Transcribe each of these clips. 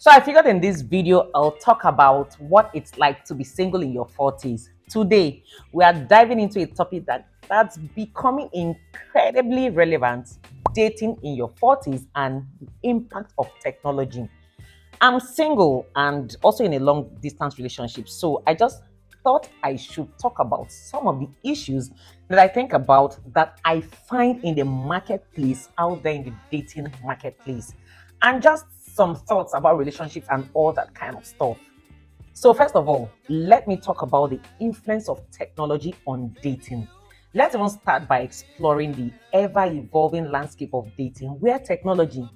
So I figured in this video, I'll talk about what it's like to be single in your 40s. Today, we are diving into a topic that's becoming incredibly relevant, dating in your 40s and the impact of technology. I'm single and also in a long distance relationship. So I just thought I should talk about some of the issues that I think about that I find in the marketplace out there in the dating marketplace and just some thoughts about relationships and all that kind of stuff. So, first of all, let me talk about the influence of technology on dating. Let's even start by exploring the ever evolving landscape of dating where technology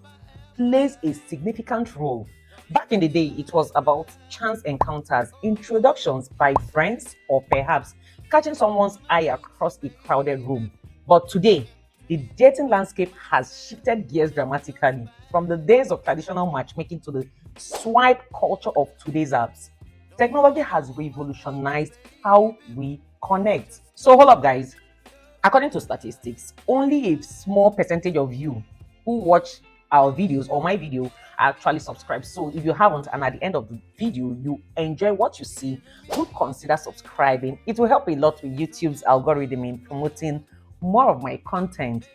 plays a significant role. Back in the day, it was about chance encounters, introductions by friends, or perhaps catching someone's eye across a crowded room. But today, the dating landscape has shifted gears dramatically from the days of traditional matchmaking to the swipe culture of today's apps. Technology has revolutionized how we connect. So, hold up, guys. According to statistics, only a small percentage of you who watch our videos or my video are actually subscribed. So if you haven't and at the end of the video you enjoy what you see, do consider subscribing. It will help a lot with YouTube's algorithm in promoting more of my content.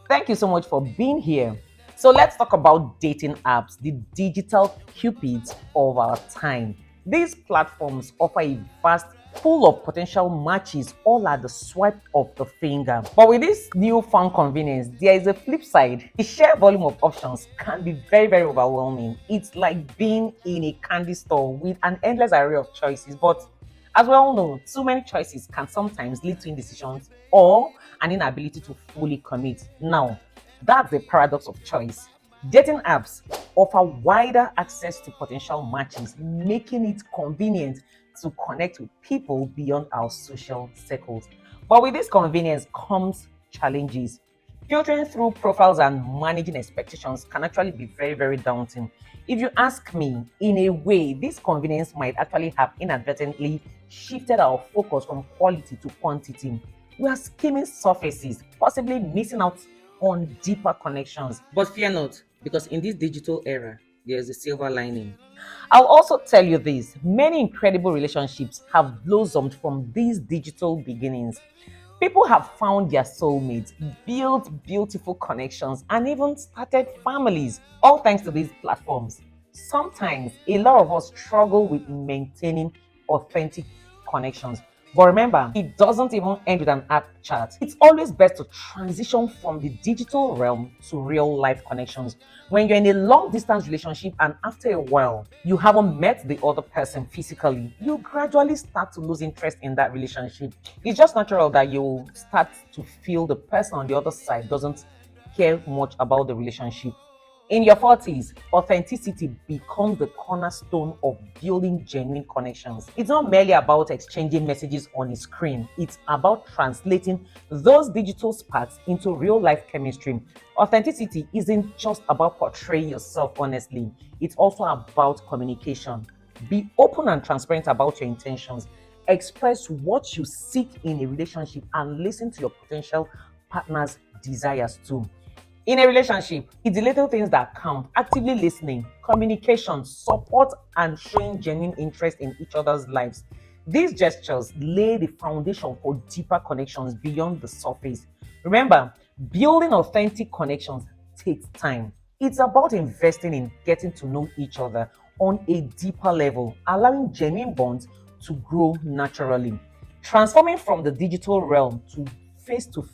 Thank you so much for being here. So let's talk about dating apps, the digital cupids of our time. These platforms offer a vast pool of potential matches all at the swipe of the finger. But with this newfound convenience, there is a flip side. The sheer volume of options can be very overwhelming. It's like being in a candy store with an endless array of choices. But as we all know, too many choices can sometimes lead to indecisions or an inability to fully commit. Now, that's the paradox of choice. Dating apps offer wider access to potential matches, making it convenient to connect with people beyond our social circles. But with this convenience comes challenges. Filtering through profiles and managing expectations can actually be very daunting. If you ask me, in a way, this convenience might actually have inadvertently shifted our focus from quality to quantity. We are skimming surfaces, possibly missing out on deeper connections. But fear not, because in this digital era, there is a silver lining. I'll also tell you this, many incredible relationships have blossomed from these digital beginnings. People have found their soulmates, built beautiful connections, and even started families, all thanks to these platforms. Sometimes a lot of us struggle with maintaining authentic connections. But remember, it doesn't even end with an app chat. It's always best to transition from the digital realm to real life connections. When you're in a long distance relationship and after a while you haven't met the other person physically, you gradually start to lose interest in that relationship. It's just natural that you start to feel the person on the other side doesn't care much about the relationship. In your 40s, authenticity becomes the cornerstone of building genuine connections. It's not merely about exchanging messages on a screen, it's about translating those digital sparks into real life chemistry. Authenticity isn't just about portraying yourself honestly, it's also about communication. Be open and transparent about your intentions. Express what you seek in a relationship and listen to your potential partner's desires too. In a relationship, it's the little things that count. Actively listening, communication, support, and showing genuine interest in each other's lives. These gestures lay the foundation for deeper connections beyond the surface. Remember, building authentic connections takes time. It's about investing in getting to know each other on a deeper level, allowing genuine bonds to grow naturally. Transforming from the digital realm to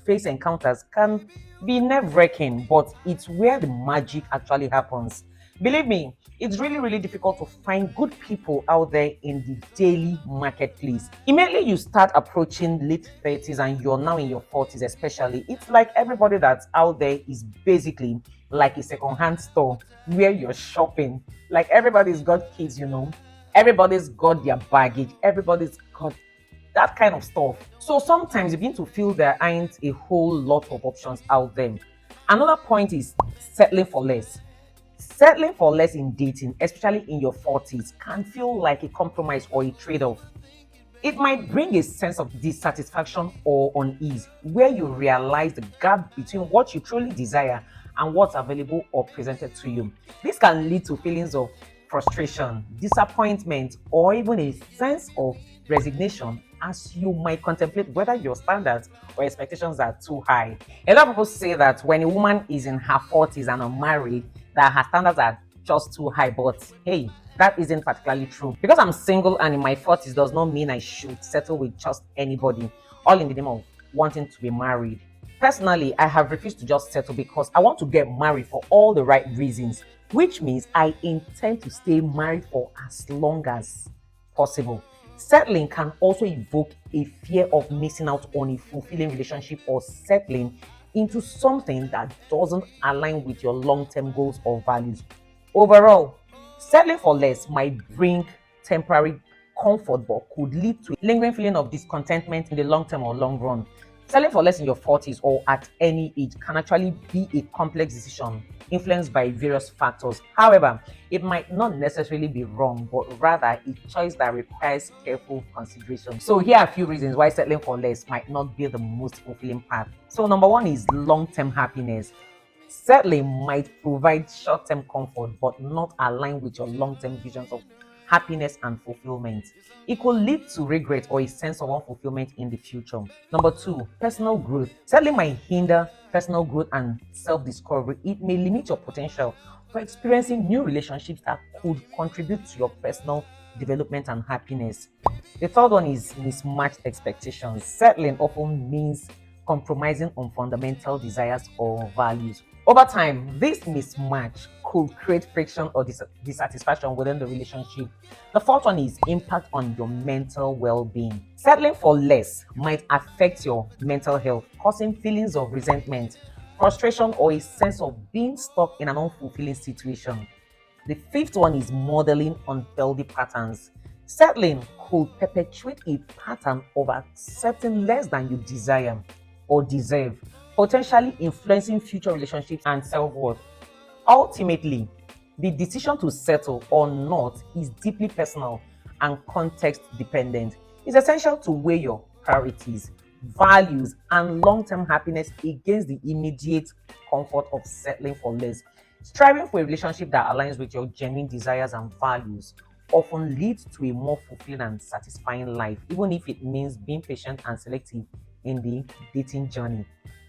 face encounters can be nerve wracking, but it's where the magic actually happens. Believe me, it's really difficult to find good people out there in the daily marketplace. Immediately you start approaching late 30s and you're now in your 40s, especially, it's like everybody that's out there is basically like a second-hand store where you're shopping. Like everybody's got kids. Everybody's got their baggage, everybody's got that kind of stuff. So sometimes you begin to feel there aren't a whole lot of options out there. Another point is settling for less. Settling for less in dating, especially in your 40s, can feel like a compromise or a trade off. It might bring a sense of dissatisfaction or unease where you realize the gap between what you truly desire and what's available or presented to you. This can lead to feelings of frustration, disappointment, or even a sense of resignation as you might contemplate whether your standards or expectations are too high. A lot of people say that when a woman is in her 40s and unmarried, that her standards are just too high, but hey, that isn't particularly true. Because I'm single and in my 40s does not mean I should settle with just anybody, all in the name of wanting to be married. Personally, I have refused to just settle because I want to get married for all the right reasons, which means I intend to stay married for as long as possible. Settling can also evoke a fear of missing out on a fulfilling relationship or settling into something that doesn't align with your long term goals or values. Overall, settling for less might bring temporary comfort but could lead to a lingering feeling of discontentment in the long term or long run. Settling for less in your 40s or at any age can actually be a complex decision influenced by various factors. However, it might not necessarily be wrong, but rather a choice that requires careful consideration. So, here are a few reasons why settling for less might not be the most fulfilling path. So, number one is long term happiness. Settling might provide short term comfort but not align with your long term visions of happiness and fulfillment. It could lead to regret or a sense of unfulfillment in the future. Number two, personal growth. Settling might hinder personal growth and self discovery. It may limit your potential for experiencing new relationships that could contribute to your personal development and happiness. The third one is mismatched expectations. Settling often means compromising on fundamental desires or values. Over time, this mismatch could create friction or dissatisfaction within the relationship. The fourth one is impact on your mental well being. Settling for less might affect your mental health, causing feelings of resentment, frustration, or a sense of being stuck in an unfulfilling situation. The fifth one is modeling unhealthy patterns. Settling could perpetuate a pattern of accepting less than you desire or deserve, potentially influencing future relationships and self worth. Ultimately, the decision to settle or not is deeply personal and context dependent. It's essential to weigh your priorities, values, and long term happiness against the immediate comfort of settling for less. Striving for a relationship that aligns with your genuine desires and values often leads to a more fulfilling and satisfying life, even if it means being patient and selective in the dating journey.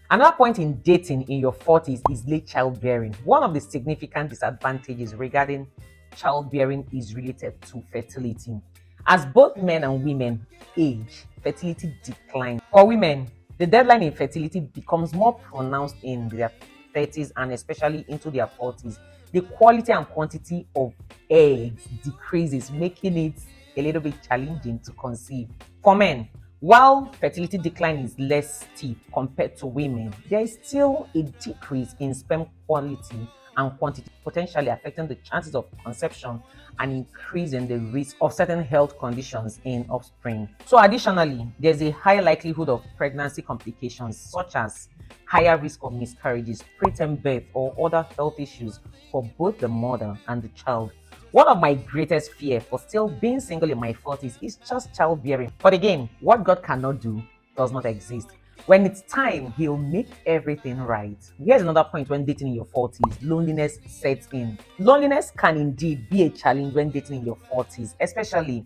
Another point in dating in your 40s is late childbearing. One of the significant disadvantages regarding childbearing is related to fertility. As both men and women age, fertility declines. For women, the deadline in fertility becomes more pronounced in their 30s and especially into their 40s. The quality and quantity of eggs decreases, making it a little bit challenging to conceive. For men, while fertility decline is less steep compared to women, there is still a decrease in sperm quality and quantity, potentially affecting the chances of conception and increasing the risk of certain health conditions in offspring. So, additionally, there's a high likelihood of pregnancy complications such as higher risk of miscarriages, preterm birth, or other health issues for both the mother and the child. One of my greatest fear for still being single in my 40s is just childbearing. But again, what God cannot do does not exist. When it's time, He'll make everything right. Here's another point when dating in your 40s: loneliness sets in. Loneliness can indeed be a challenge when dating in your 40s, especially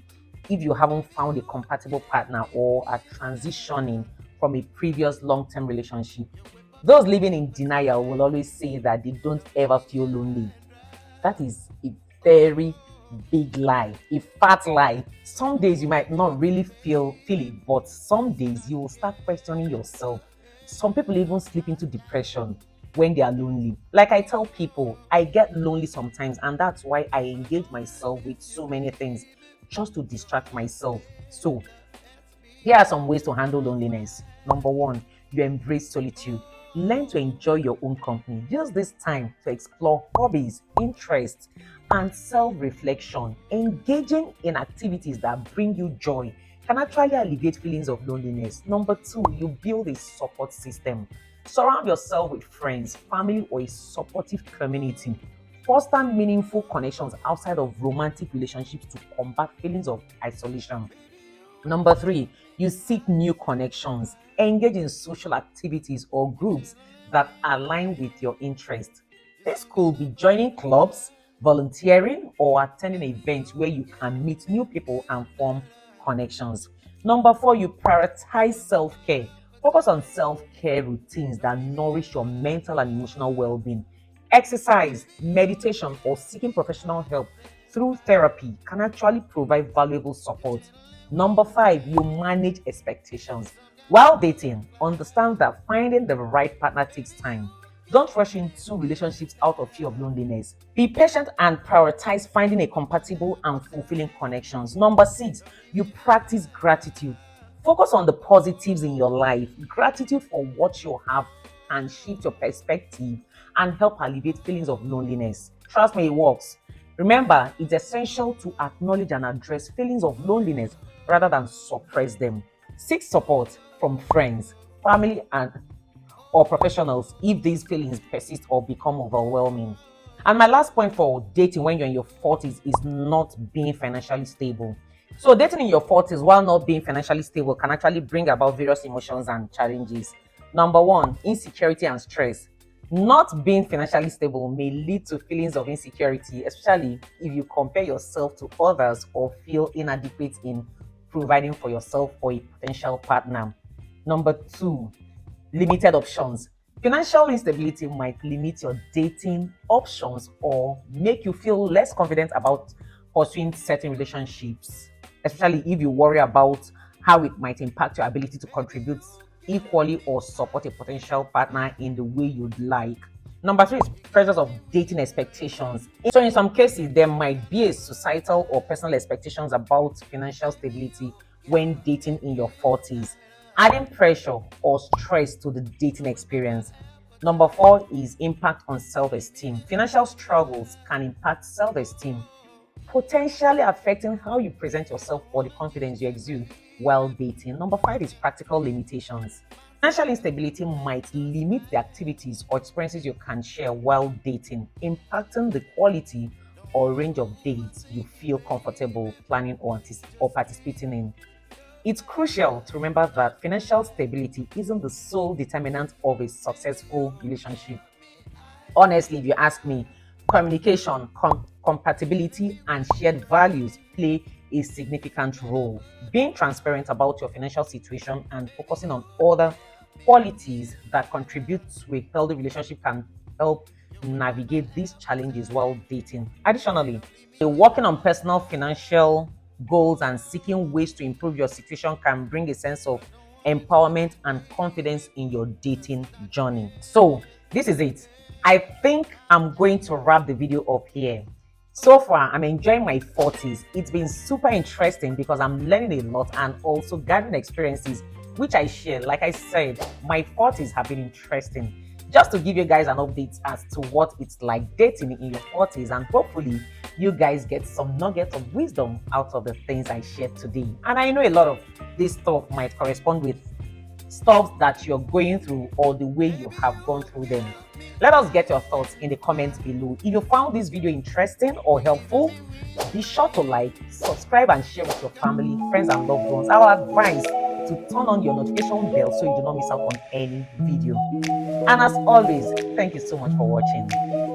if you haven't found a compatible partner or are transitioning from a previous long term relationship. Those living in denial will always say that they don't ever feel lonely. That is a very big lie, a fat lie. Some days you might not really feel it, but some days you will start questioning yourself. Some people even slip into depression when they are lonely. Like I tell people, I get lonely sometimes, and that's why I engage myself with so many things just to distract myself. So, here are some ways to handle loneliness. Number one, you embrace solitude. Learn to enjoy your own company. Use this time to explore hobbies, interests, and self reflection. Engaging in activities that bring you joy can actually alleviate feelings of loneliness. Number two, you build a support system. Surround yourself with friends, family, or a supportive community. Foster meaningful connections outside of romantic relationships to combat feelings of isolation. Number three, you seek new connections. Engage in social activities or groups that align with your interests. This could be joining clubs, volunteering, or attending events where you can meet new people and form connections. Number four, you prioritize self care. Focus on self care routines that nourish your mental and emotional well being. Exercise, meditation, or seeking professional help through therapy can actually provide valuable support. Number five, you manage expectations. While dating, understand that finding the right partner takes time. Don't rush into relationships out of fear of loneliness. Be patient and prioritize finding a compatible and fulfilling connections. Number six, you practice gratitude. Focus on the positives in your life. Gratitude for what you have can shift your perspective and help alleviate feelings of loneliness. Trust me, it works. Remember, it's essential to acknowledge and address feelings of loneliness rather than suppress them. Seek support from friends, family, and or professionals if these feelings persist or become overwhelming. And my last point for dating when you're in your 40s is not being financially stable. So, dating in your 40s while not being financially stable can actually bring about various emotions and challenges. Number one, insecurity and stress. Not being financially stable may lead to feelings of insecurity, especially if you compare yourself to others or feel inadequate in providing for yourself or a potential partner. Number two, limited options. Financial instability might limit your dating options or make you feel less confident about pursuing certain relationships, especially if you worry about how it might impact your ability to contribute equally or support a potential partner in the way you'd like. Number three is pressures of dating expectations. So, in some cases, there might be a societal or personal expectations about financial stability when dating in your 40s, adding pressure or stress to the dating experience. Number four is impact on self esteem. Financial struggles can impact self esteem, potentially affecting how you present yourself or the confidence you exude while dating. Number five is practical limitations. Financial instability might limit the activities or experiences you can share while dating, impacting the quality or range of dates you feel comfortable planning or participating in. It's crucial to remember that financial stability isn't the sole determinant of a successful relationship. Honestly, if you ask me, communication, compatibility, and shared values play a significant role. Being transparent about your financial situation and focusing on other qualities that contribute to a healthy relationship can help navigate these challenges while dating. Additionally, working on personal financial goals and seeking ways to improve your situation can bring a sense of empowerment and confidence in your dating journey. So, this is it. I think I'm going to wrap the video up here. So far, I'm enjoying my 40s. It's been super interesting because I'm learning a lot and also gathering experiences which I share. Like I said, my 40s have been interesting. Just to give you guys an update as to what it's like dating in your 40s, and hopefully you guys get some nuggets of wisdom out of the things I shared today. And I know a lot of this stuff might correspond with stuff that you're going through or the way you have gone through them. Let us get your thoughts in the comments below. If you found this video interesting or helpful, be sure to like, subscribe, and share with your family, friends, and loved ones. I will advise to turn on your notification bell so you do not miss out on any video. And as always, thank you so much for watching.